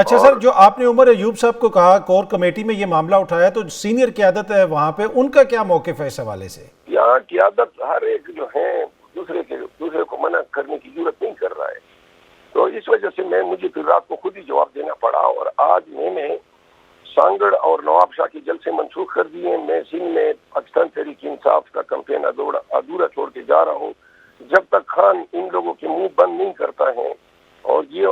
اچھا سر، جو آپ نے عمر ایوب صاحب کو کہا کور کمیٹی میں یہ معاملہ اٹھایا، تو سینئر قیادت ہے وہاں پہ، ان کا کیا موقف ہے اس حوالے سے؟ یہاں قیادت ہر ایک جو ہے دوسرے کو منع کرنے کی ضرورت نہیں کر رہا ہے، تو اس وجہ سے مجھے پھر رات کو خود ہی جواب دینا پڑا، اور آج میں نے سانگڑ اور نواب شاہ کے جلسے منسوخ کر دیے۔ میں سندھ میں پاکستان تحریک انصاف کا کمپین ادھورا چھوڑ کے جا رہا ہوں جب تک خان ان لوگوں کے منہ بند نہیں کرتا ہے اور یہ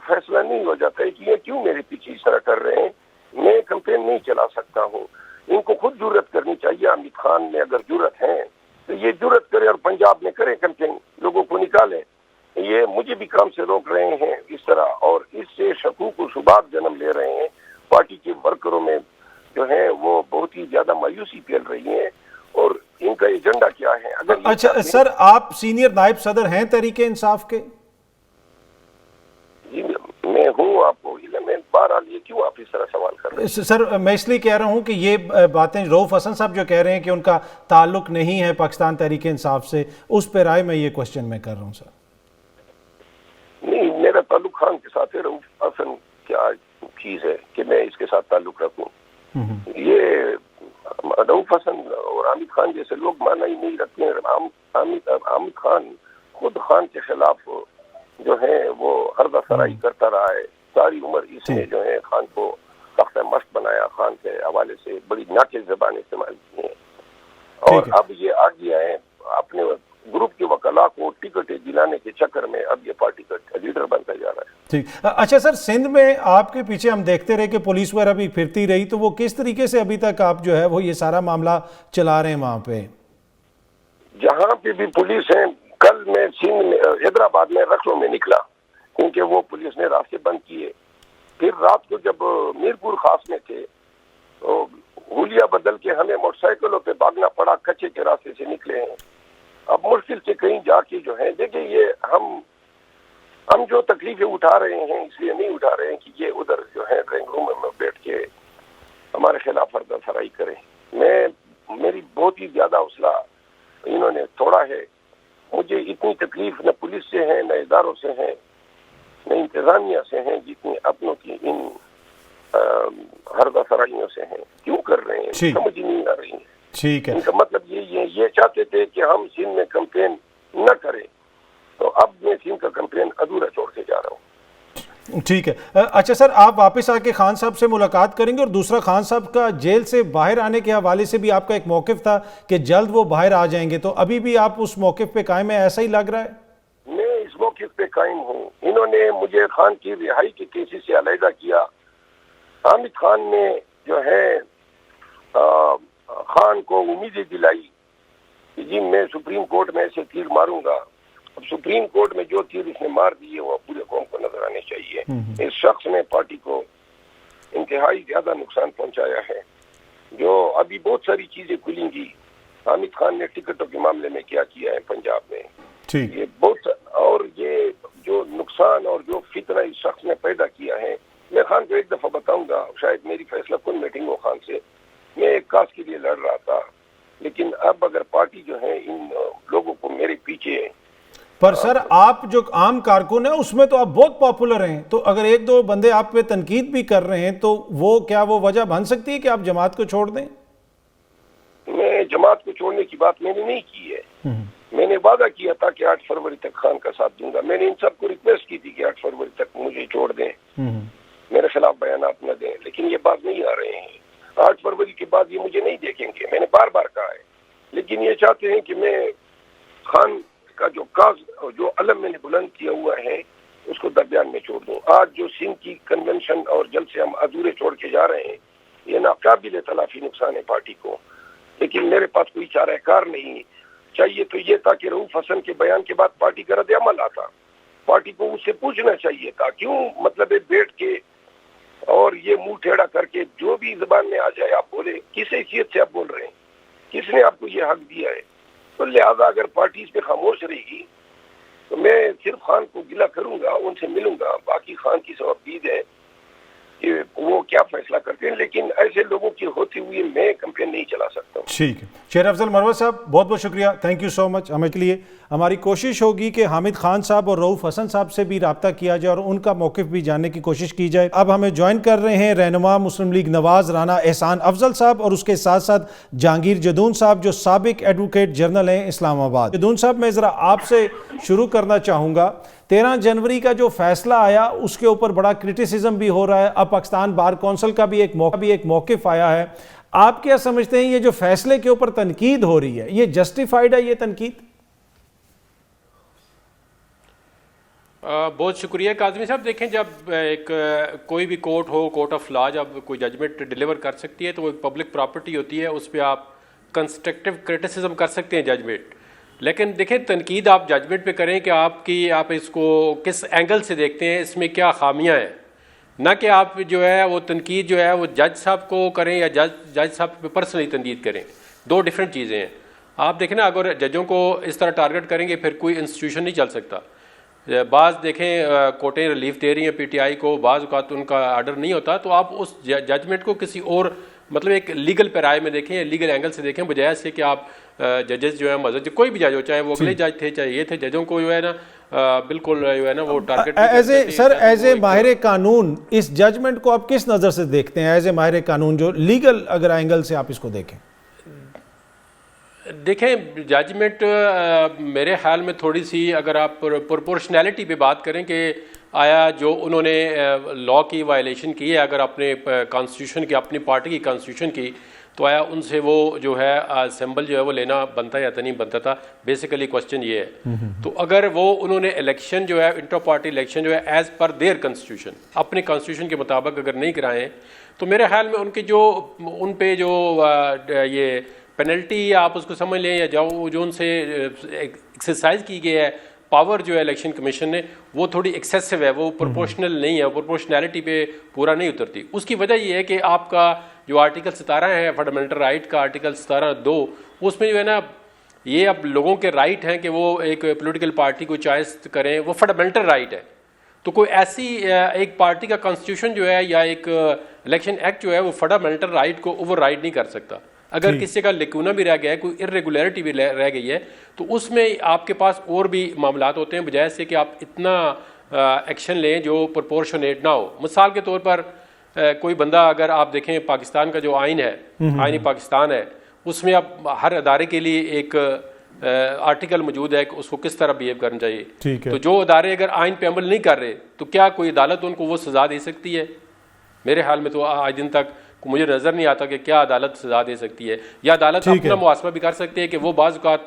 فیصلہ نہیں ہو جاتا ہے کہ یہ کیوں میرے پیچھے اس طرح کر رہے ہیں۔ میں کمپین نہیں چلا سکتا ہوں، ان کو خود جرت کرنی چاہیے۔ حامد خان میں اگر جرت ہے تو یہ جرت کرے اور پنجاب میں کرے کمپین، لوگوں کو نکالے۔ یہ مجھے بھی کام سے روک رہے ہیں اس طرح، اور اس سے شکوک و شبہات جنم لے رہے ہیں۔ پارٹی کے ورکروں میں جو ہے وہ بہت ہی زیادہ مایوسی پھیل رہی ہے، اور ان کا ایجنڈا کیا ہے؟ اچھا سر، آپ سینئر نائب صدر ہیں تحریک انصاف کے؟ جی میں ہوں، آپ کو میں بہرحال یہ کیوں آپ اس طرح سوال کر رہے ہیں؟ سر میں اس لیے کہہ رہا ہوں کہ یہ باتیں رؤف حسن صاحب جو کہہ رہے ہیں کہ ان کا تعلق نہیں ہے پاکستان تحریک انصاف سے، اس پہ رائے میں یہ کوشچن میں کر رہا ہوں سر۔ نہیں، میرا تعلق خان کے ساتھ ہے۔ رؤف حسن کیا چیز ہے کہ میں اس کے ساتھ تعلق رکھوں؟ یہ رؤف حسن اور حامد خان جیسے لوگ مانا ہی نہیں رکھتے ہیں۔ حامد خان خود خان کے خلاف جو ہے وہ ہردہ سرائی کرتا رہا ہے ساری عمر۔ اس نے جو ہے خان کو تختہ مشق بنایا، خان کے حوالے سے بڑی ناقص زبان استعمال کی ہے، اور اب یہ آ گیا ہے اپنے گروپ کے وکلاء کو ٹکٹ دلانے کے چکر میں، اب یہ پارٹی کا لیڈر بنتا جا رہا ہے۔ ٹھیک۔ اچھا سر، سندھ میں آپ کے پیچھے ہم دیکھتے رہے کہ پولیس وغیرہ بھی پھرتی رہی، تو وہ کس طریقے سے ابھی تک آپ جو ہے وہ یہ سارا معاملہ چلا رہے ہیں وہاں پہ؟ جہاں پہ بھی پولیس ہے، کل میں سندھ میں حیدرآباد میں رکھلوں میں نکلا کیونکہ وہ پولیس نے راستے بند کیے۔ پھر رات کو جب میرپور خاص میں تھے تو حلیہ بدل کے ہمیں موٹر سائیکلوں پہ بھاگنا پڑا، کچے کے راستے سے نکلے ہیں۔ اب مشکل سے کہیں جا کے جو ہے دیکھیں، یہ ہم جو تکلیفیں اٹھا رہے ہیں اس لیے نہیں اٹھا رہے ہیں کہ یہ ادھر جو ہے ڈرائنگ روم میں بیٹھ کے ہمارے خلاف ہردہ سرائی کریں۔ میری بہت ہی زیادہ حوصلہ انہوں نے توڑا ہے۔ مجھے اتنی تکلیف نہ پولیس سے ہے، نہ اداروں سے ہے، نہ انتظامیہ سے ہیں، جتنی اپنوں کی ان ہردہ سرائیوں سے ہیں۔ کیوں کر رہے ہیں سمجھ نہیں آ رہی ہے۔ ٹھیک ہے، ان کا مطلب یہ چاہتے تھے کہ ہم سندھ میں کمپین نہ کریں، تو اب میں سندھ کا کمپین ادھورا چھوڑ کے جا رہا ہوں۔ ٹھیک ہے۔ اچھا سر، آپ واپس آ کے خان صاحب سے ملاقات کریں گے، اور دوسرا خان صاحب کا جیل سے باہر آنے کے حوالے سے بھی آپ کا ایک موقف تھا کہ جلد وہ باہر آ جائیں گے، تو ابھی بھی آپ اس موقف پہ قائم ہیں؟ ایسا ہی لگ رہا ہے؟ میں اس موقف پہ قائم ہوں۔ انہوں نے مجھے خان کی رہائی کے کیسز سے علیحدہ کیا۔ حامد خان نے جو ہے خان کو امیدیں دلائی کہ جی میں سپریم کورٹ میں ایسے تیر ماروں گا۔ اب سپریم کورٹ میں جو تیر اس نے مار دیے وہ پورے قوم کو نظر آنے چاہیے۔ اس شخص نے پارٹی کو انتہائی زیادہ نقصان پہنچایا ہے، جو ابھی بہت ساری چیزیں کھلیں گی۔ حامد خان نے ٹکٹوں کے معاملے میں کیا کیا ہے پنجاب میں، یہ بہت، اور یہ جو نقصان اور جو فتنہ اس شخص نے پیدا کیا ہے، میں خان کو ایک دفعہ بتاؤں گا، شاید میری فیصلہ کن میٹنگ ہو خان سے، میں ایک کاز کے لیے لڑ رہا تھا، لیکن اب اگر پارٹی جو ہے ان لوگوں کو میرے پیچھے، پر سر آپ جو عام کارکن ہیں اس میں تو آپ بہت پاپولر ہیں، تو اگر ایک دو بندے آپ پہ تنقید بھی کر رہے ہیں تو وہ کیا وہ وجہ بن سکتی ہے کہ آپ جماعت کو چھوڑ دیں؟ میں جماعت کو چھوڑنے کی بات میں نے نہیں کی ہے۔ میں نے وعدہ کیا تھا کہ 8 فروری تک خان کا ساتھ دوں گا۔ میں نے ان سب کو ریکویسٹ کی تھی کہ 8 فروری تک مجھے چھوڑ دیں، میرے خلاف بیانات نہ دیں، لیکن یہ بات نہیں آ رہے ہیں۔ 8 فروری کے بعد یہ مجھے نہیں دیکھیں گے، میں نے بار بار کہا ہے، لیکن یہ چاہتے ہیں کہ میں خان کا جو کاز جو علم میں نے بلند کیا ہوا ہے اس کو درمیان میں چھوڑ دوں۔ آج جو سندھ کی کنونشن اور جلد سے ہم ادھورے چھوڑ کے جا رہے ہیں، یہ ناقابل تلافی نقصان ہے پارٹی کو، لیکن میرے پاس کوئی چارہ کار نہیں۔ چاہیے تو یہ تھا کہ رؤف حسن کے بیان کے بعد پارٹی کا رد عمل آتا، پارٹی کو اس سے پوچھنا چاہیے تھا، کیوں مطلب بیٹھ کے اور یہ منہ ٹیڑھا کر کے جو بھی زبان میں آ جائے آپ بولے، کس حیثیت سے آپ بول رہے ہیں، کس نے آپ کو یہ حق دیا ہے؟ تو لہذا اگر پارٹی اس پہ خاموش رہے گی تو میں صرف خان کو گلہ کروں گا، ان سے ملوں گا، باقی خان کی ثوابدید ہے، کہ وہ کیا فیصلہ کرتے ہیں، لیکن ایسے لوگوں کی ہوتی ہوئی میں کمپین نہیں چلا سکتا ہوں. ٹھیک ہے شیر افضل مروت صاحب، بہت بہت شکریہ، تھینک یو سو مچ. ہمیں کے لیے ہماری کوشش ہوگی کہ حامد خان صاحب اور رؤوف حسن صاحب سے بھی رابطہ کیا جائے اور ان کا موقف بھی جاننے کی کوشش کی جائے. اب ہمیں جوائن کر رہے ہیں رہنما مسلم لیگ نواز رانا احسان افضل صاحب اور اس کے ساتھ ساتھ جہانگیر جدون صاحب جو سابق ایڈوکیٹ جنرل ہیں اسلام آباد. جدون صاحب، میں ذرا آپ سے شروع کرنا چاہوں گا. 13 جنوری کا جو فیصلہ آیا اس کے اوپر بڑا کرٹیسزم بھی ہو رہا ہے. اب پاکستان بار کونسل کا بھی ایک موقف آیا ہے. آپ کیا سمجھتے ہیں یہ جو فیصلے کے اوپر تنقید ہو رہی ہے یہ جسٹیفائیڈ ہے یہ تنقید؟ بہت شکریہ کاظمی صاحب. دیکھیں جب ایک کوئی بھی court who, court of law جب کوئی ججمنٹ ڈیلیور کر سکتی ہے تو وہ ایک پبلک پراپرٹی ہوتی ہے، اس پہ آپ کنسٹرکٹیو کرٹیسزم کر سکتے ہیں ججمنٹ. لیکن دیکھیں تنقید آپ ججمنٹ پہ کریں کہ آپ اس کو کس اینگل سے دیکھتے ہیں، اس میں کیا خامیاں ہیں، نہ کہ آپ جو ہے وہ تنقید جو ہے وہ جج صاحب کو کریں یا جج صاحب پہ پرسنلی تنقید کریں. دو ڈیفرنٹ چیزیں ہیں. آپ دیکھیں نا، اگر ججوں کو اس طرح ٹارگٹ کریں گے پھر کوئی انسٹیٹیوشن نہیں چل سکتا. بعض دیکھیں کورٹیں ریلیف دے رہی ہیں پی ٹی آئی کو، بعض اوقات ان کا آرڈر نہیں ہوتا، تو آپ اس ججمنٹ کو کسی اور مطلب ایک لیگل پیرائے میں دیکھیں یا لیگل اینگل سے دیکھیں، بجائے سے کہ آپ ججز جو ہے مذہب کوئی بھی جج ہو، چاہے وہ اگلے جج تھے چاہے یہ تھے، ججوں کو جو ہے نا بالکل جو ہے نا وہ ٹارگٹ. ایز اے ماہر قانون اس ججمنٹ کو آپ کس نظر سے دیکھتے ہیں؟ ایز اے ماہر قانون جو لیگل اگر اینگل سے آپ اس کو دیکھیں. دیکھیں ججمنٹ میرے خیال میں تھوڑی سی، اگر آپ پرپورشنیلٹی پہ بات کریں کہ آیا جو انہوں نے لا کی وائلیشن کی ہے اگر اپنے کانسٹیٹیوشن کی، اپنی پارٹی کی کانسٹیٹیوشن کی، تو آیا ان سے وہ جو ہے سمبل جو ہے وہ لینا بنتا یا تو نہیں بنتا تھا. بیسیکلی کوسچن یہ ہے. تو اگر وہ انہوں نے الیکشن جو ہے انٹر پارٹی الیکشن جو ہے ایز پر دیئر کانسٹیٹیوشن، اپنے کانسٹیٹیوشن کے مطابق اگر نہیں کرائیں، تو میرے خیال میں ان کے جو ان پہ جو یہ پینلٹی آپ اس کو سمجھ لیں یا جو ان سے ایکسرسائز کی گئی ہے پاور جو ہے الیکشن کمیشن نے، وہ تھوڑی ایکسیسو ہے، وہ پروپورشنل نہیں ہے، پروپورشنالٹی پہ پورا نہیں اترتی. اس کی وجہ یہ ہے کہ آپ کا جو آرٹیکل 17 ہے فنڈامنٹل رائٹ کا، آرٹیکل 17(2), اس میں جو ہے نا یہ اب لوگوں کے رائٹ ہیں کہ وہ ایک پولیٹیکل پارٹی کو چوائس کریں، وہ فنڈامنٹل رائٹ ہے. تو کوئی ایسی ایک پارٹی کا کانسٹیٹیوشن جو ہے یا ایک الیکشن ایکٹ جو ہے وہ فنڈامنٹل رائٹ کو اوور رائڈ نہیں کر سکتا. اگر کسی کا لیکونہ بھی رہ گیا ہے، کوئی ارریگولیرٹی بھی رہ گئی ہے، تو اس میں آپ کے پاس اور بھی معاملات ہوتے ہیں، بجائے سے کہ آپ اتنا ایکشن لیں جو پرپورشنیٹ نہ ہو. مثال کے طور پر کوئی بندہ، اگر آپ دیکھیں پاکستان کا جو آئین ہے، آئین پاکستان ہے، اس میں اب ہر ادارے کے لیے ایک آرٹیکل موجود ہے کہ اس کو کس طرح بیہیو کرنا چاہیے. تو جو ادارے اگر آئین پہ عمل نہیں کر رہے تو کیا کوئی عدالت ان کو وہ سزا دے سکتی ہے؟ میرے خیال میں تو آج دن تک مجھے نظر نہیں آتا کہ کیا عدالت سزا دے سکتی ہے. یا عدالت اپنا محاسبہ بھی کر سکتی ہے کہ وہ بعض اوقات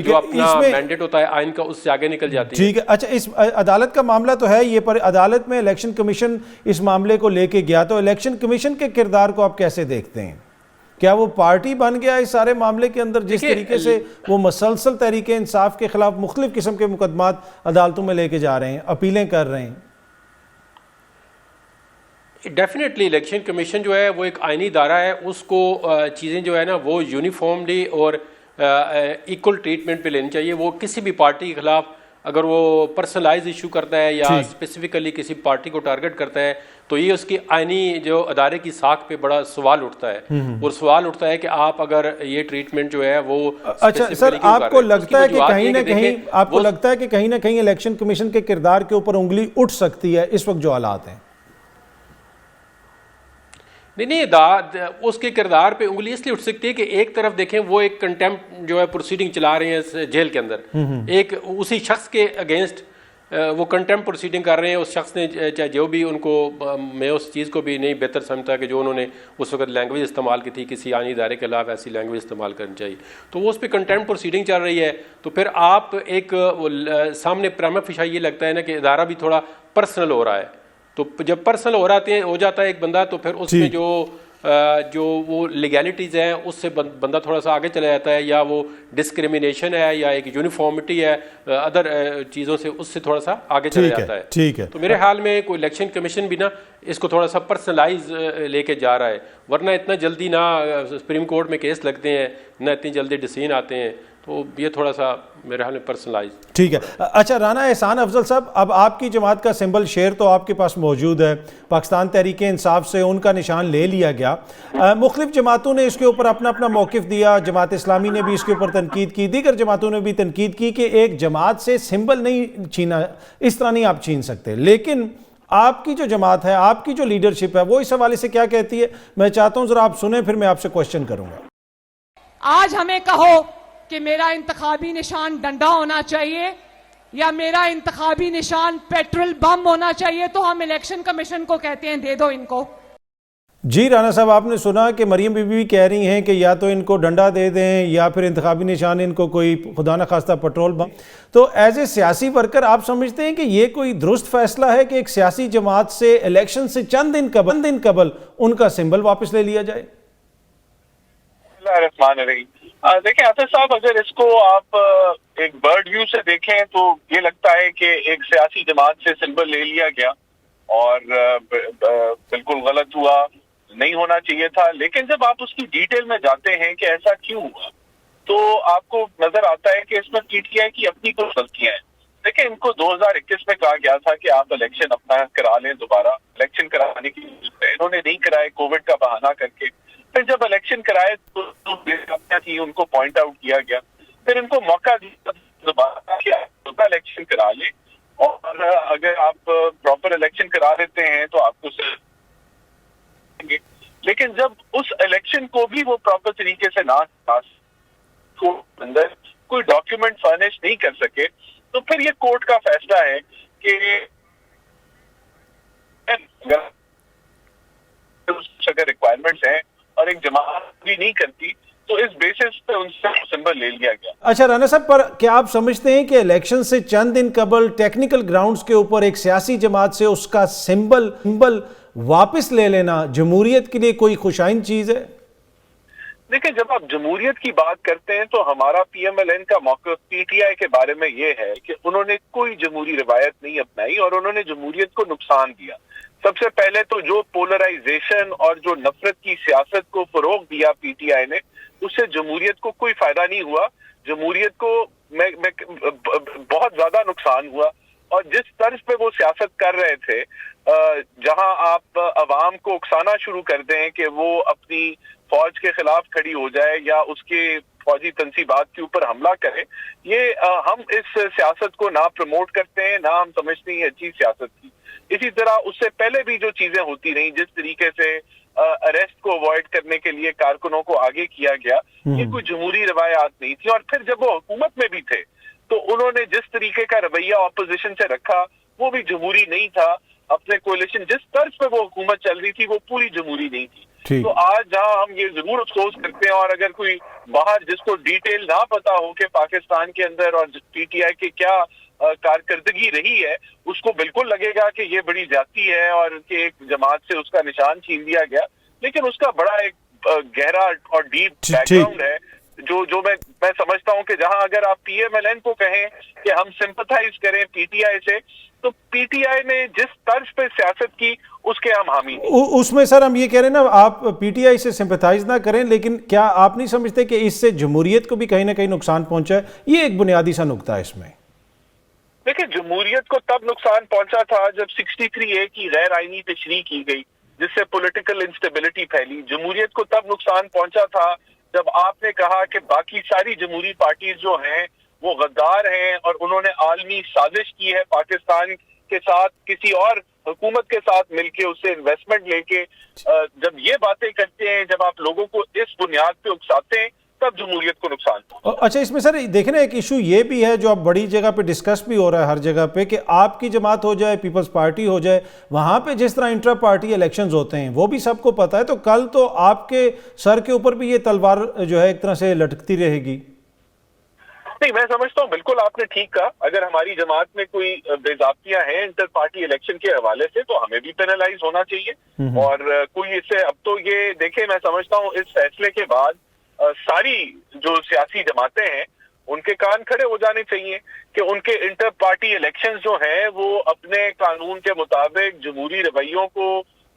جو اپنا مینڈیٹ ہوتا ہے آئین کا اس سے آگے نکل جاتی ہے. ٹھیک ہے. اچھا، اس عدالت کا معاملہ تو ہے یہ، پر عدالت میں الیکشن کمیشن اس معاملے کو لے کے گیا، تو الیکشن کمیشن کے کردار کو آپ کیسے دیکھتے ہیں؟ کیا وہ پارٹی بن گیا اس سارے معاملے کے اندر، جس طریقے سے وہ مسلسل تحریک انصاف کے خلاف مختلف قسم کے مقدمات عدالتوں میں لے کے جا رہے ہیں، اپیلیں کر رہے ہیں؟ ڈیفینیٹلی الیکشن کمیشن جو ہے وہ ایک آئینی ادارہ ہے، اس کو چیزیں جو ہے نا وہ یونیفارملی اور ایکول ٹریٹمنٹ پہ لینی چاہیے. وہ کسی بھی پارٹی کے خلاف اگر وہ پرسنلائز ایشو کرتا ہے یا اسپیسیفکلی کسی پارٹی کو ٹارگٹ کرتا ہے تو یہ اس کی آئینی جو ادارے کی ساکھ پہ بڑا سوال اٹھتا ہے. اور سوال اٹھتا ہے کہ آپ اگر یہ ٹریٹمنٹ جو ہے وہ اچھا سر، آپ کو لگتا ہے کہ کہیں نہ کہیں آپ کو لگتا ہے کہ کہیں نہ کہیں الیکشن کمیشن کے کردار کے اوپر انگلی اٹھ سکتی ہے اس وقت جو حالات ہیں؟ نہیں، اس کے کردار پہ انگلی اس لیے اٹھ سکتی ہے کہ ایک طرف دیکھیں وہ ایک کنٹیمپٹ جو ہے پروسیڈنگ چلا رہے ہیں جیل کے اندر، ایک اسی شخص کے اگینسٹ وہ کنٹیمپٹ پروسیڈنگ کر رہے ہیں. اس شخص نے چاہے جو بھی ان کو، میں اس چیز کو بھی نہیں بہتر سمجھتا کہ جو انہوں نے اس وقت لینگویج استعمال کی تھی، کسی آئینی ادارے کے خلاف ایسی لینگویج استعمال کرنی چاہیے. تو وہ اس پہ کنٹیمپٹ پروسیڈنگ چل رہی ہے. تو پھر آپ ایک سامنے پریما فیشا یہ لگتا ہے نا کہ ادارہ بھی تھوڑا پرسنل ہو رہا ہے. تو جب پرسنل ہو جاتا ہے ایک بندہ، تو پھر اس میں جو وہ لیگیلٹیز ہیں اس سے بندہ تھوڑا سا آگے چلا جاتا ہے، یا وہ ڈسکریمنیشن ہے یا ایک یونیفارمٹی ہے ادر چیزوں سے، اس سے تھوڑا سا آگے چلا جاتا ہے. تو میرے خیال میں کوئی الیکشن کمیشن بھی نا اس کو تھوڑا سا پرسنلائز لے کے جا رہا ہے. ورنہ اتنا جلدی نہ سپریم کورٹ میں کیس لگتے ہیں نہ اتنی جلدی ڈیسیژن آتے ہیں، تو یہ تھوڑا سا میرے حال میں پرسنلائز. ٹھیک ہے. اچھا رانا احسان افضل صاحب، اب آپ کی جماعت کا سمبل شیر تو آپ کے پاس موجود ہے، پاکستان تحریک انصاف سے ان کا نشان لے لیا گیا. مختلف جماعتوں نے اس کے اوپر اپنا اپنا موقف دیا، جماعت اسلامی نے بھی اس کے اوپر تنقید کی، دیگر جماعتوں نے بھی تنقید کی کہ ایک جماعت سے سمبل نہیں چھینا، اس طرح نہیں آپ چھین سکتے. لیکن آپ کی جو جماعت ہے، آپ کی جو لیڈرشپ ہے، وہ اس حوالے سے کیا کہتی ہے؟ میں چاہتا ہوں ذرا آپ سنیں، پھر میں آپ سے کوشچن کروں گا. آج ہمیں کہو کہ میرا انتخابی نشان ڈنڈا ہونا چاہیے یا میرا انتخابی نشان پیٹرول بم ہونا چاہیے، تو ہم الیکشن کمیشن کو کہتے ہیں دے دو ان کو. جی رانا صاحب، آپ نے سنا کہ مریم بی بی کہہ رہی ہیں کہ یا تو ان کو ڈنڈا دے دیں یا پھر انتخابی نشان ان کو کوئی خدا نہ خواستہ پیٹرول بم. تو ایز اے سیاسی ورکر آپ سمجھتے ہیں کہ یہ کوئی درست فیصلہ ہے کہ ایک سیاسی جماعت سے الیکشن سے چند دن قبل ان کا سمبل واپس لے لیا جائے؟ الرحمن الرحیم. دیکھیں عاطف صاحب، اگر اس کو آپ ایک برڈ ویو سے دیکھیں تو یہ لگتا ہے کہ ایک سیاسی جماعت سے سمبل لے لیا گیا اور بالکل غلط ہوا، نہیں ہونا چاہیے تھا. لیکن جب آپ اس کی ڈیٹیل میں جاتے ہیں کہ ایسا کیوں ہوا تو آپ کو نظر آتا ہے کہ اس میں پی ٹی آئی کی اپنی کچھ غلطیاں ہیں. دیکھیں، ان کو 2021 میں کہا گیا تھا کہ آپ الیکشن اپنا کرا لیں، دوبارہ الیکشن کرانے کی انہوں نے نہیں کرائے کووڈ کا بہانہ کر کے. پھر جب الیکشن کرائے تو تھی ان کو پوائنٹ آؤٹ کیا گیا، پھر ان کو موقع دیا دوبارہ الیکشن کرا لیں، اور اگر آپ پراپر الیکشن کرا دیتے ہیں تو آپ کو لیکن جب اس الیکشن کو بھی وہ پراپر طریقے سے نہ اندر کوئی ڈاکیومنٹ فرنش نہیں کر سکے، تو پھر یہ کورٹ کا فیصلہ ہے کہ اگر ریکوائرمنٹس ہیں اور ایک جماعت بھی نہیں کرتی تو اس بیسس پہ ان سے سمبل لے لیا گیا. اچھا رانا صاحب، پر کیا آپ سمجھتے ہیں کہ الیکشن سے چند دن قبل ٹیکنیکل گراؤنڈز کے اوپر ایک سیاسی جماعت سے اس کا سمبل واپس لے لینا جمہوریت کے لیے کوئی خوشائند چیز ہے؟ دیکھیں، جب آپ جمہوریت کی بات کرتے ہیں تو ہمارا پی ایم ایل این کا موقف پی ٹی آئی کے بارے میں یہ ہے کہ انہوں نے کوئی جمہوری روایت نہیں اپنائی اور انہوں نے جمہوریت کو نقصان دیا. سب سے پہلے تو جو پولرائزیشن اور جو نفرت کی سیاست کو فروغ دیا پی ٹی آئی نے، اس سے جمہوریت کو کوئی فائدہ نہیں ہوا، جمہوریت کو بہت زیادہ نقصان ہوا. اور جس طرز پہ وہ سیاست کر رہے تھے، جہاں آپ عوام کو اکسانا شروع کر دیں کہ وہ اپنی فوج کے خلاف کھڑی ہو جائے یا اس کے فوجی تنصیبات کے اوپر حملہ کرے، یہ ہم اس سیاست کو نہ پروموٹ کرتے ہیں، نہ ہم سمجھتے ہیں اچھی سیاست کی. اسی طرح اس سے پہلے بھی جو چیزیں ہوتی رہیں، جس طریقے سے اریسٹ کو اوائڈ کرنے کے لیے کارکنوں کو آگے کیا گیا، یہ کوئی جمہوری روایات نہیں تھی. اور پھر جب وہ حکومت میں بھی تھے تو انہوں نے جس طریقے کا رویہ اپوزیشن سے رکھا وہ بھی جمہوری نہیں تھا. اپنے کولیشن جس طرز پہ وہ حکومت چل رہی تھی وہ پوری جمہوری نہیں تھی. تو آج جہاں ہم یہ ضرور افسوس کرتے ہیں، اور اگر کوئی باہر جس کو ڈیٹیل نہ پتا ہو کہ پاکستان کے اندر اور پی ٹی آئی کی کیا کارکردگی رہی ہے، اس کو بالکل لگے گا کہ یہ بڑی زیادتی ہے اور کہ ایک جماعت سے اس کا نشان چھین دیا گیا. لیکن اس کا بڑا ایک گہرا اور ڈیپ بیک گراؤنڈ ہے جو میں سمجھتا ہوں کہ جہاں اگر آپ پی ایم ایل این کو کہیں کہ ہم سمپتھائز کریں پی ٹی آئی سے، تو پی ٹی آئی نے جس طرز پہ سیاست کی اس کے ہم حامی ہیں. اس میں سر ہم یہ کہہ رہے ہیں نا، آپ پی ٹی آئی سے سمپتھائز نہ کریں، لیکن کیا آپ نہیں سمجھتے کہ اس سے جمہوریت کو بھی کہیں نہ کہیں نقصان پہنچا ہے؟ یہ ایک بنیادی سا نقطہ ہے اس میں. دیکھیں، جمہوریت کو تب نقصان پہنچا تھا جب 63A کی غیر آئینی تشریح کی گئی، جس سے پولیٹیکل انسٹیبلٹی پھیلی. جمہوریت کو تب نقصان پہنچا تھا جب آپ نے کہا کہ باقی ساری جمہوری پارٹیز جو ہیں وہ غدار ہیں اور انہوں نے عالمی سازش کی ہے پاکستان کے ساتھ، کسی اور حکومت کے ساتھ مل کے اس سے انویسٹمنٹ لے کے. جب یہ باتیں کرتے ہیں، جب آپ لوگوں کو اس بنیاد پہ اکساتے ہیں، تب جمہوریت کو نقصان. اچھا، اس میں سر دیکھیں نا، ایک ایشو یہ بھی ہے جو اب بڑی جگہ پہ ڈسکس بھی ہو رہا ہے ہر جگہ پہ، کہ آپ کی جماعت ہو جائے، پیپلز پارٹی ہو جائے، وہاں پہ جس طرح انٹرا پارٹی الیکشنز ہوتے ہیں وہ بھی سب کو پتہ ہے، تو کل تو آپ کے سر کے اوپر بھی یہ تلوار جو ہے ایک طرح سے لٹکتی رہے گی. نہیں، میں سمجھتا ہوں بالکل آپ نے ٹھیک کہا. اگر ہماری جماعت میں کوئی بے ضابطیاں ہیں انٹر پارٹی الیکشن کے حوالے سے تو ہمیں بھی پینلائز ہونا چاہیے. اور کوئی اس سے اب تو یہ دیکھیں، میں سمجھتا ہوں اس فیصلے کے بعد ساری جو سیاسی جماعتیں ہیں ان کے کان کھڑے ہو جانے چاہیے کہ ان کے انٹر پارٹی الیکشن جو ہیں وہ اپنے قانون کے مطابق جمہوری رویوں کو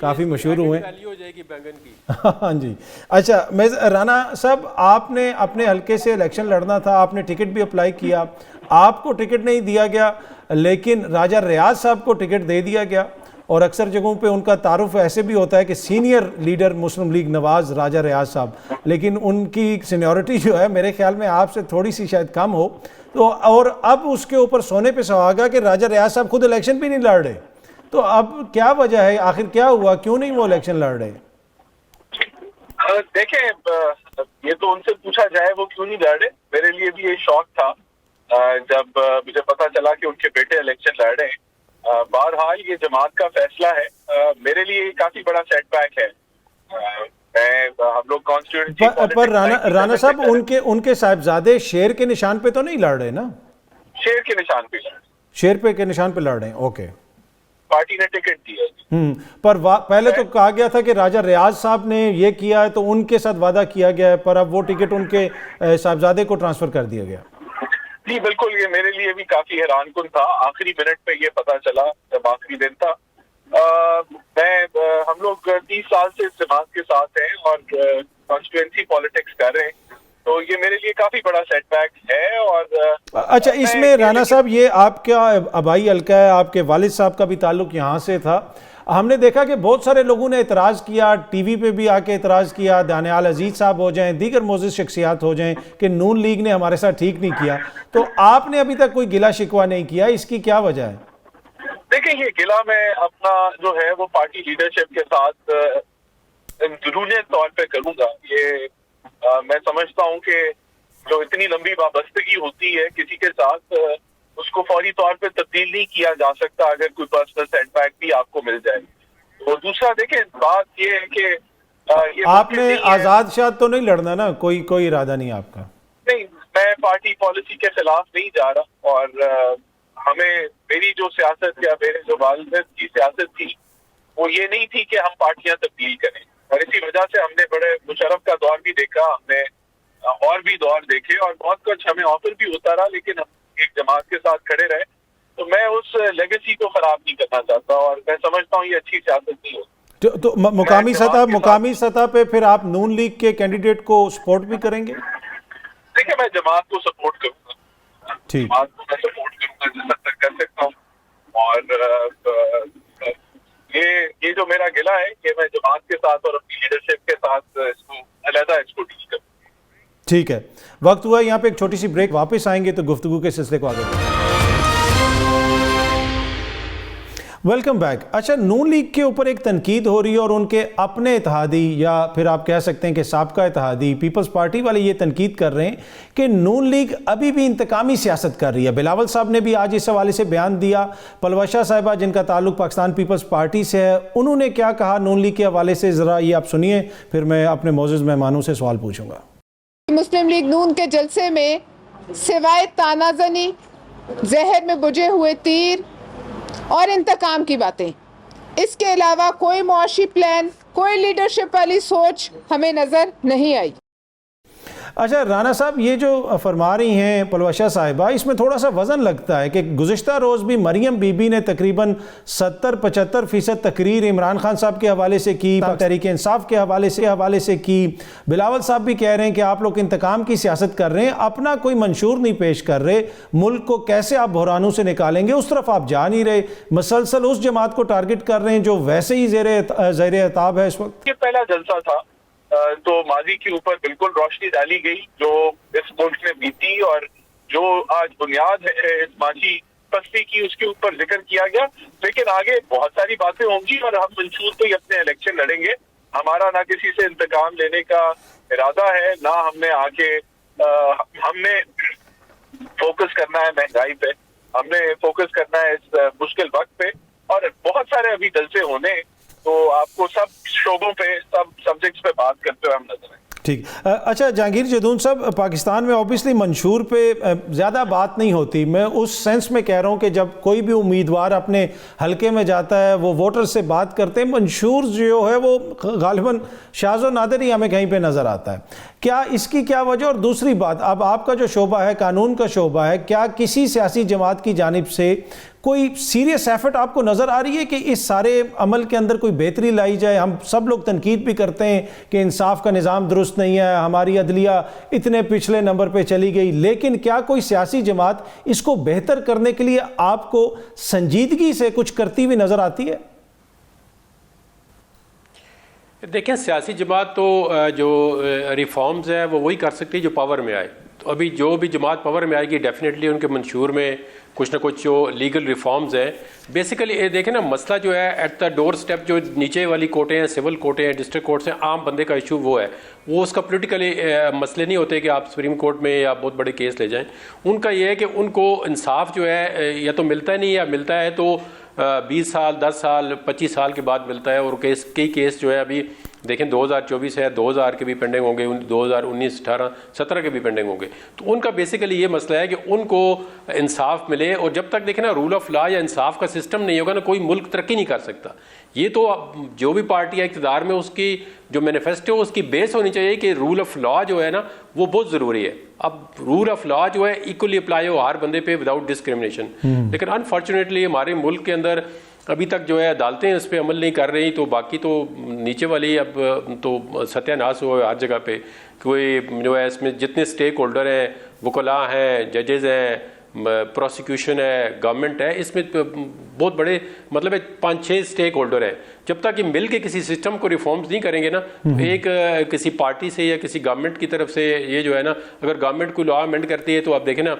کافی مشہور ہوئے. ویلیو ہو جائے گی بینگن کی. ہاں جی. اچھا رانا صاحب, آپ نے اپنے حلقے سے الیکشن لڑنا تھا, آپ نے ٹکٹ بھی اپلائی کیا, آپ کو ٹکٹ نہیں دیا گیا لیکن راجہ ریاض صاحب کو ٹکٹ دے دیا گیا, اور اکثر جگہوں پہ ان کا تعارف ایسے بھی ہوتا ہے کہ سینئر لیڈر مسلم لیگ نواز راجہ ریاض صاحب, لیکن ان کی سینیورٹی جو ہے میرے خیال میں آپ سے تھوڑی سی شاید کم ہو. تو اور اب اس کے اوپر سونے پہ سہاگا کہ راجہ ریاض صاحب خود الیکشن بھی نہیں لڑ رہے, تو اب کیا وجہ ہے, آخر کیا ہوا, کیوں نہیں وہ الیکشن لڑ رہے؟ دیکھیں, یہ تو ان سے پوچھا جائے وہ کیوں نہیں لڑ رہے. میرے لیے بھی یہ شوق تھا جب مجھے پتا چلا کہ ان کے بیٹے الیکشن لڑ رہے ہیں. بہرحال یہ جماعت کا فیصلہ ہے, میرے لیے کافی بڑا سیٹ بیک ہے. ہم لوگ کانسٹیٹوئنسی پر رانا صاحب ان کے صاحبزادے شیر کے نشان پہ تو نہیں لڑ رہے نا؟ شیر کے نشان پہ شیر پہ کے نشان پہ لڑ رہے ہیں. اوکے, پارٹی نے ٹکٹ دیا. پر پہلے تو کہا گیا تھا کہ راجہ ریاض صاحب نے یہ کیا ہے تو ان کے ساتھ وعدہ کیا گیا ہے, پر اب وہ ٹکٹ ان کے صاحبزادے کو ٹرانسفر کر دیا گیا. جی بالکل, یہ میرے لیے بھی کافی حیران کن تھا. آخری منٹ پہ یہ پتا چلا جب آخری دن تھا. ہم لوگ 30 سال سے اس جماعت کے ساتھ ہیں اور کانسٹیٹوئنسی پالیٹکس کر رہے ہیں, تو یہ میرے لیے کافی بڑا سیٹ بیک ہے. اور اچھا, اس میں رانا صاحب یہ آپ کا آبائی حلقہ ہے, آپ کے والد صاحب کا بھی تعلق یہاں سے تھا. ہم نے دیکھا کہ بہت سارے لوگوں نے اعتراض کیا, ٹی وی پہ بھی آ کے اعتراض کیا, دانیال عزیز صاحب ہو جائیں, دیگر معزز شخصیات ہو جائیں, کہ نون لیگ نے ہمارے ساتھ ٹھیک نہیں کیا. تو آپ نے ابھی تک کوئی گلہ شکوہ نہیں کیا, اس کی کیا وجہ ہے؟ دیکھیں, یہ گلہ میں اپنا جو ہے وہ پارٹی لیڈرشپ کے ساتھ اندرونی طور پہ کروں گا. یہ میں سمجھتا ہوں کہ جو اتنی لمبی وابستگی ہوتی ہے کسی کے ساتھ, اس کو فوری طور پہ تبدیل نہیں کیا جا سکتا اگر کوئی پرسنل سیٹ بیک بھی آپ کو مل جائے. اور دوسرا دیکھیں, بات یہ ہے کہ آپ نے آزاد شاد تو نہیں لڑنا نا, کوئی ارادہ نہیں آپ کا؟ نہیں, میں پارٹی پالیسی کے خلاف نہیں جا رہا, اور ہمیں میری جو سیاست یا میرے جو والدین کی سیاست تھی وہ یہ نہیں تھی کہ ہم پارٹیاں تبدیل کریں. اور اسی وجہ سے ہم نے بڑے مشرف کا دور بھی دیکھا, ہم نے اور بھی دور دیکھے, اور بہت کچھ ہمیں آفر بھی ہوتا رہا, لیکن ہم ایک جماعت کے ساتھ کھڑے رہے. تو میں اس لیگیسی کو خراب نہیں کرنا چاہتا, اور میں سمجھتا ہوں یہ اچھی سیاست نہیں ہوتی. تو مقامی سطح پہ پھر آپ نون لیگ کے کینڈیڈیٹ کو سپورٹ بھی کریں گے؟ دیکھیں, میں جماعت کو سپورٹ کروں گا, جماعت کو میں سپورٹ کروں گا جس حد تک کر سکتا ہوں. اور یہ جو میرا گلہ ہے کہ میں جماعت کے ساتھ اور اپنی لیڈرشپ کے ساتھ اس کو علیحدہ اس کو ڈیل کروں. ٹھیک ہے, وقت ہوا یہاں پہ ایک چھوٹی سی بریک, واپس آئیں گے تو گفتگو کے سلسلے کو آگے بڑھائیں گے. Welcome back. اچھا, نون لیگ کے اوپر ایک تنقید ہو رہی ہے, اور ان کے اپنے اتحادی یا پھر آپ کہہ سکتے ہیں کہ سابقہ اتحادی پیپلز پارٹی والے یہ تنقید کر رہے ہیں کہ نون لیگ ابھی بھی انتقامی سیاست کر رہی ہے. بلاول صاحب نے بھی آج اس حوالے سے بیان دیا. پلوشہ صاحبہ جن کا تعلق پاکستان پیپلز پارٹی سے ہے, انہوں نے کیا کہا نون لیگ کے حوالے سے, ذرا یہ آپ سنیے, پھر میں اپنے معزز مہمانوں سے سوال پوچھوں گا. مسلم لیگ نون کے جلسے میں سوائے تانا زنی, زہر میں بجھے ہوئے تیر اور انتقام کی باتیں, اس کے علاوہ کوئی معاشی پلان, کوئی لیڈرشپ والی سوچ ہمیں نظر نہیں آئی. اچھا رانا صاحب, یہ جو فرما رہی ہیں پلوشہ صاحبہ, اس میں تھوڑا سا وزن لگتا ہے کہ گزشتہ روز بھی مریم بی بی نے تقریباً 70-75% تقریر عمران خان صاحب کے حوالے سے کی, تحریک انصاف کے حوالے سے کی. بلاول صاحب بھی کہہ رہے ہیں کہ آپ لوگ انتقام کی سیاست کر رہے ہیں, اپنا کوئی منشور نہیں پیش کر رہے, ملک کو کیسے آپ بحرانوں سے نکالیں گے, اس طرف آپ جا نہیں رہے, مسلسل اس جماعت کو ٹارگٹ کر رہے ہیں جو ویسے ہی زیر عتاب ہے اس وقت. یہ پہلا جلسہ تھا تو ماضی کے اوپر بالکل روشنی ڈالی گئی جو اس ملک میں بیتی, اور جو آج بنیاد ہے اس معاشی پستی کی اس کے اوپر ذکر کیا گیا. لیکن آگے بہت ساری باتیں ہوں گی, اور ہم منشور پہ ہی اپنے الیکشن لڑیں گے. ہمارا نہ کسی سے انتقام لینے کا ارادہ ہے, نہ ہم نے آگے ہم نے فوکس کرنا ہے مہنگائی پہ, ہم نے فوکس کرنا ہے اس مشکل وقت پہ, اور بہت سارے ابھی جلسے ہونے, تو آپ کو سب شعبوں پہ, سب سبجیکٹس پہ بات کرتے ہوئے ہم نظر آئیں. ٹھیک. اچھا جہانگیر جدون صاحب, پاکستان میں اوبیسلی منشور پہ زیادہ بات نہیں ہوتی. میں اس سینس میں کہہ رہا ہوں کہ جب کوئی بھی امیدوار اپنے حلقے میں جاتا ہے وہ ووٹر سے بات کرتے ہیں, منشور جو ہے وہ غالباً شاذ و نادر ہی ہمیں کہیں پہ نظر آتا ہے. کیا اس کی کیا وجہ؟ اور دوسری بات, اب آپ کا جو شعبہ ہے قانون کا شعبہ ہے, کیا کسی سیاسی جماعت کی جانب سے کوئی سیریس ایفرٹ آپ کو نظر آ رہی ہے کہ اس سارے عمل کے اندر کوئی بہتری لائی جائے؟ ہم سب لوگ تنقید بھی کرتے ہیں کہ انصاف کا نظام درست نہیں ہے, ہماری عدلیہ اتنے پچھلے نمبر پہ چلی گئی, لیکن کیا کوئی سیاسی جماعت اس کو بہتر کرنے کے لیے آپ کو سنجیدگی سے کچھ کرتی ہوئی نظر آتی ہے؟ دیکھیں, سیاسی جماعت تو جو ریفارمز ہیں وہ وہی کر سکتی ہے جو پاور میں آئے. تو ابھی جو بھی جماعت پاور میں آئے گی ڈیفینیٹلی ان کے منشور میں کچھ نہ کچھ جو لیگل ریفارمز ہیں. بیسیکلی دیکھیں نا, مسئلہ جو ہے ایٹ دا ڈور سٹیپ, جو نیچے والی کورٹیں ہیں, سول کورٹیں ہیں, ڈسٹرکٹ کورٹس ہیں, عام بندے کا ایشو وہ ہے. وہ اس کا پولیٹیکلی مسئلے نہیں ہوتے کہ آپ سپریم کورٹ میں یا بہت بڑے کیس لے جائیں. ان کا یہ ہے کہ ان کو انصاف جو ہے یا تو ملتا نہیں, یا ملتا ہے تو 20 سال 10 سال 25 سال کے بعد ملتا ہے. اور کئی کیس جو ہے ابھی دیکھیں 2024 ہے, 2000 کے بھی پینڈنگ ہوں گے, 2019 18 17 کے بھی پینڈنگ ہوں گے. تو ان کا بیسیکلی یہ مسئلہ ہے کہ ان کو انصاف ملے. اور جب تک دیکھیں نا رول آف لا یا انصاف کا سسٹم نہیں ہوگا نا, کوئی ملک ترقی نہیں کر سکتا. یہ تو جو بھی پارٹی ہے اقتدار میں, اس کی جو مینیفیسٹو اس کی بیس ہونی چاہیے کہ رول آف لا جو ہے نا وہ بہت ضروری ہے. اب رول آف لا جو ہے ایکولی اپلائی ہو ہر بندے پہ وداؤٹ ڈسکریمنیشن. لیکن انفارچونیٹلی ہمارے ملک کے اندر ابھی تک جو ہے عدالتیں اس پہ عمل نہیں کر رہی. تو باقی تو نیچے والی اب تو ستیہ ناش ہوا ہے ہر جگہ پہ. کوئی جو ہے اس میں جتنے اسٹیک ہولڈر ہیں, وکلاء ہیں, ججز ہیں, پروسیکیوشن ہے, گورنمنٹ ہے, اس میں بہت بڑے مطلب 5-6 اسٹیک ہولڈر ہیں. جب تک یہ مل کے کسی سسٹم کو ریفارمز نہیں کریں گے نا, ایک کسی پارٹی سے یا کسی گورنمنٹ کی طرف سے یہ جو ہے نا, اگر گورنمنٹ کوئی لا امینڈ کرتی ہے تو آپ دیکھیں نا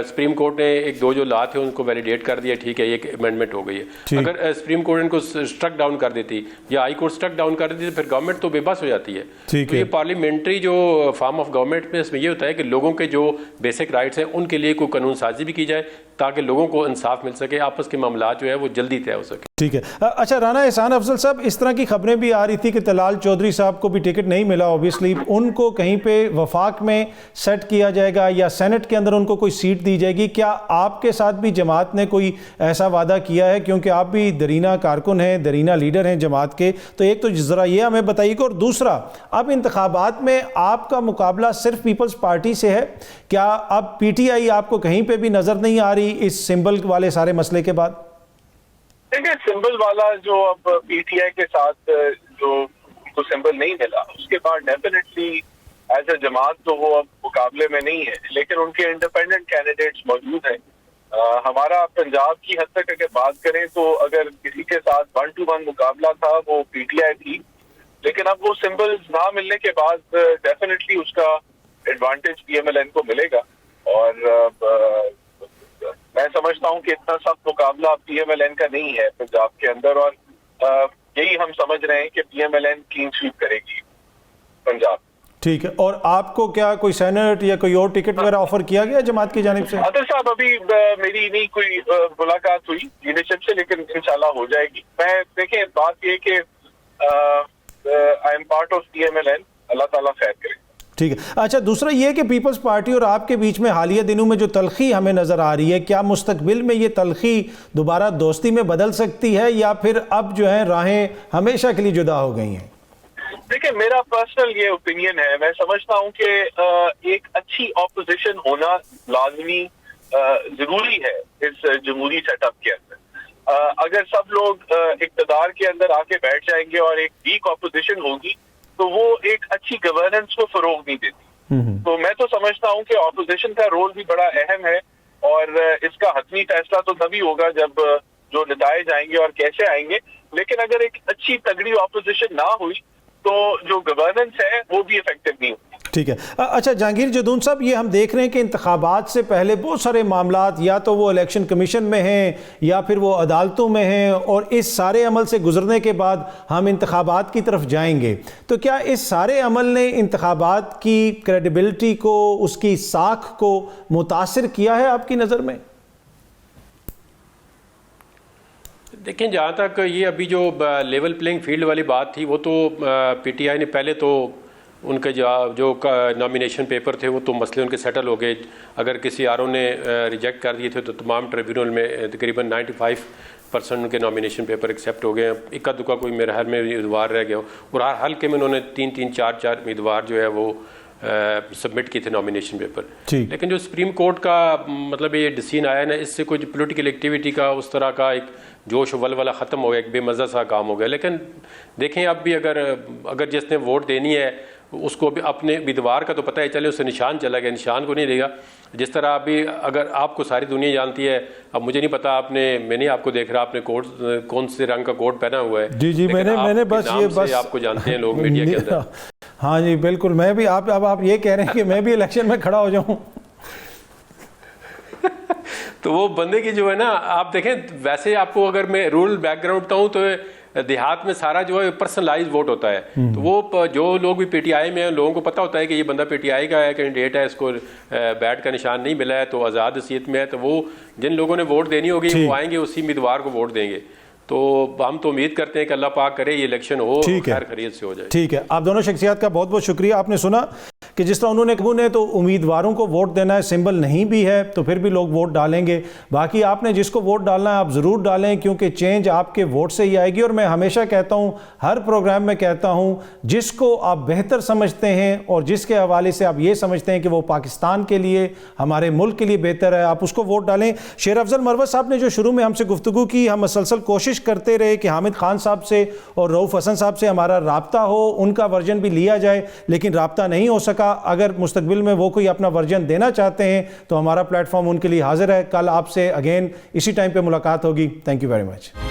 سپریم کورٹ نے 1-2 جو لا تھے ان کو ویلیڈیٹ کر دیا, ٹھیک ہے ایک امینڈمنٹ ہو گئی ہے. اگر سپریم کورٹ ان کو اسٹرک ڈاؤن کر دیتی یا ہائی کورٹ اسٹرک ڈاؤن کر دیتی تو پھر گورنمنٹ تو بے بس ہو جاتی ہے. تو یہ پارلیمنٹری جو فارم آف گورنمنٹ میں اس میں یہ ہوتا ہے کہ لوگوں کے جو بیسک رائٹس ہیں ان کے لیے کوئی قانون سازی بھی کی جائے تاکہ لوگوں کو انصاف مل سکے, آپس کے معاملات جو ہے وہ جلدی طے ہو سکے. ٹھیک ہے. اچھا رانا احسان افضل صاحب, اس طرح کی خبریں بھی آ رہی تھی کہ طلال چودھری صاحب کو بھی ٹکٹ نہیں ملا, اوبیسلی ان کو کہیں پہ وفاق میں سیٹ کیا جائے گا یا سینٹ کے اندر ان کو کوئی سیٹ دی جائے گی. کیا آپ کے ساتھ بھی جماعت نے کوئی ایسا وعدہ کیا ہے, کیونکہ آپ بھی درینہ کارکن ہیں, درینہ لیڈر ہیں جماعت کے؟ تو ایک تو ذرا یہ ہمیں بتائیے گا, اور دوسرا اب انتخابات میں آپ کا مقابلہ صرف پیپلز پارٹی سے ہے, کیا اب پی ٹی آئی آپ کو کہیں پہ بھی نظر نہیں آ رہی اس سمبل والے سارے مسئلے کے بعد؟ دیکھیں, سمبل والا جو اب پی ٹی آئی کے ساتھ جو کو سمبل نہیں ملا, اس کے بعد ڈیفینیٹلی ایز اے جماعت تو وہ اب مقابلے میں نہیں ہے, لیکن ان کے انڈیپینڈنٹ کینڈیڈیٹس موجود ہیں. ہمارا پنجاب کی حد تک اگر بات کریں تو اگر کسی کے ساتھ 1-to-1 مقابلہ تھا وہ پی ٹی آئی تھی, لیکن اب وہ سمبل نہ ملنے کے بعد ڈیفینیٹلی اس کا advantage P M L N کو ملے گا. اور میں سمجھتا ہوں کہ اتنا سخت مقابلہ پی ایم ایل این کا نہیں ہے پنجاب کے اندر, اور یہی ہم سمجھ رہے ہیں کہ P M L N clean sweep کرے گی پنجاب. ٹھیک ہے. اور آپ کو کیا کوئی سینٹ یا کوئی اور ٹکٹ وغیرہ آفر کیا گیا جماعت کی جانب سے؟ عادل صاحب, ابھی میری نہیں کوئی ملاقات ہوئی لیڈرشپ سے, لیکن انشاءاللہ ہو جائے گی. میں دیکھیں بات یہ کہ I am part of P M L N, اللہ تعالیٰ خیر کرے. ٹھیک ہے. اچھا, دوسرا یہ کہ پیپلز پارٹی اور آپ کے بیچ میں حالیہ دنوں میں جو تلخی ہمیں نظر آ رہی ہے, کیا مستقبل میں یہ تلخی دوبارہ دوستی میں بدل سکتی ہے یا پھر اب جو ہے راہیں ہمیشہ کے لیے جدا ہو گئی ہیں؟ دیکھیں, میرا پرسنل یہ اوپینین ہے, میں سمجھتا ہوں کہ ایک اچھی اپوزیشن ہونا لازمی ضروری ہے اس جمہوری سیٹ اپ کے اندر. اگر سب لوگ اقتدار کے اندر آ کے بیٹھ جائیں گے اور ایک ویک اپوزیشن ہوگی تو وہ ایک اچھی گورننس کو فروغ نہیں دیتی. تو میں تو سمجھتا ہوں کہ اپوزیشن کا رول بھی بڑا اہم ہے, اور اس کا حتمی فیصلہ تو تبھی ہوگا جب جو نتائج آئیں گے اور کیسے آئیں گے. لیکن اگر ایک اچھی تگڑی اپوزیشن نہ ہوئی تو جو گورننس ہے وہ بھی افیکٹو نہیں ہوتی. ٹھیک ہے. اچھا جہانگیر جدون صاحب, یہ ہم دیکھ رہے ہیں کہ انتخابات سے پہلے بہت سارے معاملات یا تو وہ الیکشن کمیشن میں ہیں یا پھر وہ عدالتوں میں ہیں, اور اس سارے عمل سے گزرنے کے بعد ہم انتخابات کی طرف جائیں گے. تو کیا اس سارے عمل نے انتخابات کی کریڈیبلٹی کو, اس کی ساکھ کو متاثر کیا ہے آپ کی نظر میں؟ دیکھیں, جہاں تک یہ ابھی جو لیول پلینگ فیلڈ والی بات تھی, وہ تو پی ٹی آئی نے پہلے تو ان کے جو نامینیشن پیپر تھے وہ تو مسئلے ان کے سیٹل ہو گئے. اگر کسی آر او نے ریجیکٹ کر دیے تھے تو تمام ٹریبیونل میں تقریباً 95% ان کے نامینیشن پیپر ایکسیپٹ ہو گئے ہیں. اکا دکا کوئی میرے حال میں امیدوار رہ گیا, اور ہر حلقے میں انہوں نے 3-4 امیدوار جو ہے وہ سبمٹ کیے تھے نامینیشن پیپر. ٹھیک. لیکن جو سپریم کورٹ کا مطلب یہ ڈسیزن آیا نا, اس سے کچھ پولیٹیکل ایکٹیویٹی کا اس طرح کا ایک جوش و ولولہ ختم ہو گیا, ایک بے مزہ سا کام ہو گیا. لیکن دیکھیں اب بھی اگر جس نے ووٹ دینی ہے اس کو بھی اپنے امیدوار کا تو پتہ ہی چلے, اسے نشان چلا گیا, نشان کو نہیں دے گا. جس طرح ابھی اگر آپ کو ساری دنیا جانتی ہے, اب مجھے نہیں پتا میں نہیں آپ کو دیکھ رہا, آپ نے کوٹ کون سے رنگ کا کوٹ پہنا ہوا ہے. جی میں نے بس آپ کو جانتے ہیں لوگ میڈیا کے اندر. ہاں جی بالکل, میں بھی اب آپ یہ کہہ رہے ہیں کہ میں بھی الیکشن میں کھڑا ہو جاؤں. تو وہ بندے کی جو ہے نا, آپ دیکھیں ویسے آپ کو اگر میں رورل بیک گراؤنڈ بتاؤں تو دیہات میں سارا جو ہے پرسنلائز ووٹ ہوتا ہے. تو وہ جو لوگ بھی پی ٹی آئی میں ہیں, لوگوں کو پتہ ہوتا ہے کہ یہ بندہ پی ٹی آئی کا ہے, کینڈیڈیٹ ہے, اس کو بیٹ کا نشان نہیں ملا ہے, تو آزاد حیثیت میں ہے, تو وہ جن لوگوں نے ووٹ دینی ہوگی وہ آئیں گے, اسی امیدوار کو ووٹ دیں گے. تو ہم تو امید کرتے ہیں کہ اللہ پاک کرے یہ الیکشن ہو خیر خیریت سے ہو جائے. ٹھیک ہے, آپ دونوں شخصیات کا بہت بہت شکریہ. آپ نے سنا کہ جس طرح انہوں نے کہا تو امیدواروں کو ووٹ دینا ہے, سمبل نہیں بھی ہے تو پھر بھی لوگ ووٹ ڈالیں گے. باقی آپ نے جس کو ووٹ ڈالنا ہے آپ ضرور ڈالیں, کیونکہ چینج آپ کے ووٹ سے ہی آئے گی. اور میں ہمیشہ کہتا ہوں, ہر پروگرام میں کہتا ہوں, جس کو آپ بہتر سمجھتے ہیں اور جس کے حوالے سے آپ یہ سمجھتے ہیں کہ وہ پاکستان کے لیے, ہمارے ملک کے لیے بہتر ہے, آپ اس کو ووٹ ڈالیں. شیر افضل مروت صاحب نے جو شروع میں ہم سے گفتگو کی, ہم مسلسل کوشش کرتے رہے کہ حامد خان صاحب سے اور رؤف حسن صاحب سے ہمارا رابطہ ہو, ان کا ورژن بھی لیا جائے, لیکن رابطہ نہیں ہو سکا. اگر مستقبل میں وہ کوئی اپنا ورژن دینا چاہتے ہیں تو ہمارا پلیٹ فارم ان کے لیے حاضر ہے. کل آپ سے اگین اسی ٹائم پہ ملاقات ہوگی. Thank you very much.